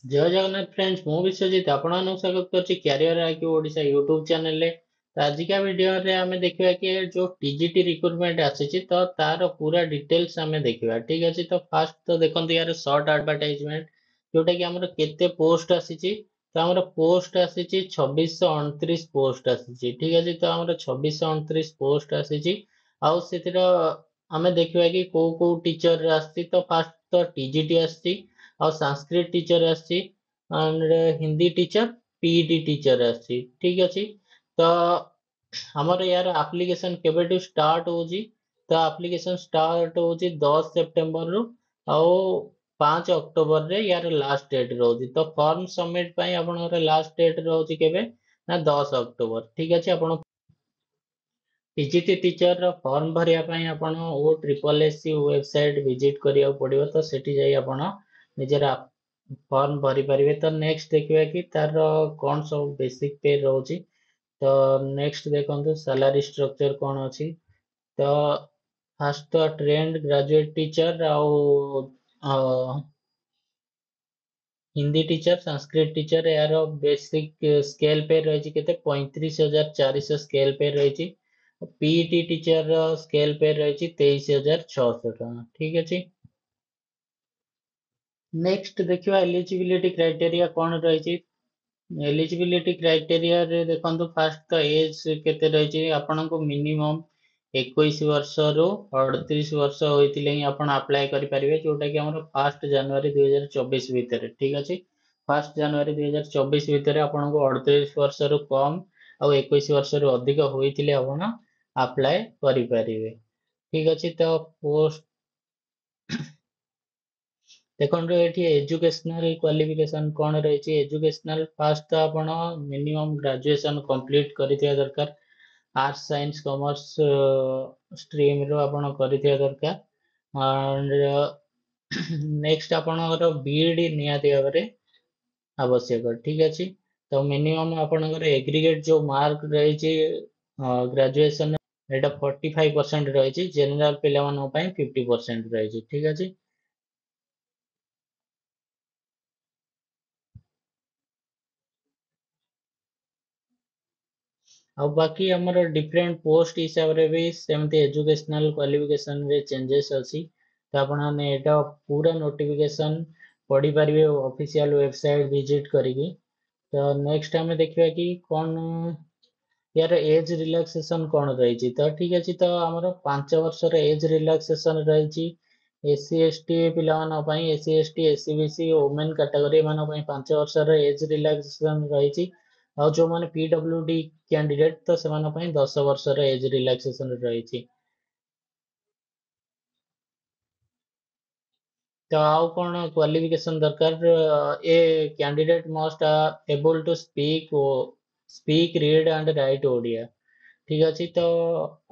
जय जगन्नाथ फ्रेंड्स मु विश्वजित आपन स्वागत करछि Career IQ Odisha YouTube channel रे। तो आज का वीडियो रे हमें देखिबा कि जो टीजीटी रिक्रूटमेंट आसीछि तो तार पूरा डिटेल्स हमें देखिबा। ठीक अछि, तो फास्ट तो देखंतु यार शॉर्ट एडवर्टाइजमेंट जोटा कि हमर केते पोस्ट आसीछि। तो हमर पोस्ट आसीछि 2629 पोस्ट आसीछि। ठीक अछि, तो हमर 2629 पोस्ट आसीछि। आउ सेतिर हमें देखिबा कि को टीचर आसीछि। तो फास्ट तो टीजीटी आसीछि, और संस्कृत टीचर आसी, and Hindi teacher, PET teacher आसी। ठीक अछि, तो हमर यार एप्लीकेशन केबेटू स्टार्ट होजी। तो एप्लीकेशन स्टार्ट होजी 10 सितंबर रु, और 5 अक्टोबर रे यार लास्ट डेट रोजी। तो फॉर्म सबमिट पई आपनकर लास्ट डेट रोजी केबे ना 10 अक्टोबर। ठीक अछि, आपण पीजीटी टीचर रो फॉर्म भरिया पई आपण O triple SC website visit करिया पड़िबो। तो सेठी जाई आपण निजर फॉर्म भरी पारिबे। तो नेक्स्ट देखिबा कि तार कौन सब बेसिक पे रोची। तो नेक्स्ट देखंतु सैलरी स्ट्रक्चर कौन अछि। तो फर्स्ट तो ट्रेंड ग्रेजुएट टीचर आउ हिंदी टीचर, संस्कृत टीचर यार बेसिक स्केल पे रही केते 35,400 स्केल पे रही। पीईटी टीचर स्केल पे रही 23,600 टका। ठीक अछि, नेक्स्ट देखिबा एलिजिबिलिटी क्राइटेरिया कौन रही। एलिजिबिलिटी क्राइटेरिया रे देखंतु फास्ट तो एज केते रही आपनको मिनिमम 21 वर्ष रु 38 वर्ष होइतिले ही आपण अप्लाई करि परिबे, जोटा कि हमर 1 जनवरी 2024 भीतर। ठीक अछि, 1 जनवरी 2024 भीतर आपनको 38 वर्ष रु कम और 21 वर्ष रु अधिक होइतिले आपण अप्लाई करि परिबे। ठीक अछि, तो पोस्ट देखो ये एजुकेशनल क्वालिफिकेशन कौन रही। एजुकेशनल फास्ट तो आपण मिनिमम ग्रेजुएशन कंप्लीट करिथिया दरकार। आर्ट्स साइंस कॉमर्स स्ट्रीम रो आपण करिथिया दरकार। एंड नेक्स्ट आपणकर बीईडी नियाती भाबरे आवश्यक। ठीक अछि, तो मिनिमम आपणकर एग्रीगेट जो मार्क रही ग्रेजुएशन एटा 45% रही। जनरल पिला मानन पई 50% रही। ठीक अछि, ଆଉ ବାକି ଆମର ଡିଫରେଣ୍ଟ ପୋଷ୍ଟ ହିସାବରେ ବି ସେମିତି ଏଜୁକେଶନାଲ କ୍ୱାଲିଫିକେସନ ରେ ଚେଞ୍ଜେସ୍ ଅଛି। ତ ଆପଣ ମାନେ ଏଇଟା ପୁରା ନୋଟିଫିକେସନ ପଢିପାରିବେ ଅଫିସିଆଲ ୱେବସାଇଟ ଭିଜିଟ କରିକି। ତ ନେକ୍ସଟ ଆମେ ଦେଖିବା କି କଣ यार एज रिलैक्सेशन कौन रही। तो ठीक अच्छे, तो आमर 5 वर्षर एज रिलैक्सेशन रही। एससी एसटी पिला SC ST SC BC women category मान 5 वर्षर एज रिलैक्सेशन रही। और जो मैंने पीडब्ल्यूडी कैंडिडेट तो से 10 वर्षर एज रिलैक्सेशन रही। तो आउ कौन क्वालिफिकेशन दरकार, a candidate must able to speak read and write Odia. ठीक अच्छे, तो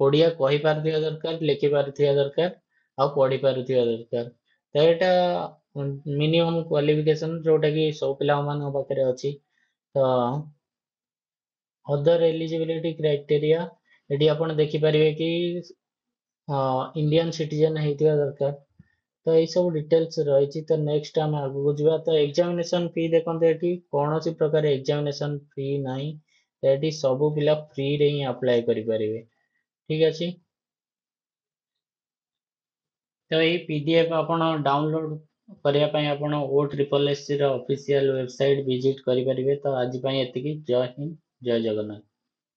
ओडिया कहि पारथिया दरकार, लिखि पारथिया दरकार, आउ पढ़ी पारथिया दरकार। तो एटा मिनिमम क्वालिफिकेशन जोटा कि सब पिला मान पाखरे अछि। तो अदर एलिजिबिलिटी क्राइटेरिया एटी आपण देखि पारिबे कि इंडियन सिटीजन हेतिया दरकार। तो यही सब डिटेल्स रही। तो नेक्स्ट आम आगू जा। तो एग्जामिनेशन फी देखते ये कौन सी प्रकार एग्जामिनेशन फी नहीं, ये सब पिला फ्री रे ही अप्लाई करें। ठीक अच्छे, तो ये पीडीएफ आपण डाउनलोड करने आपण O triple S C official website visit करें। तो आज एति, जय हिंद, जय जगन्नाथ।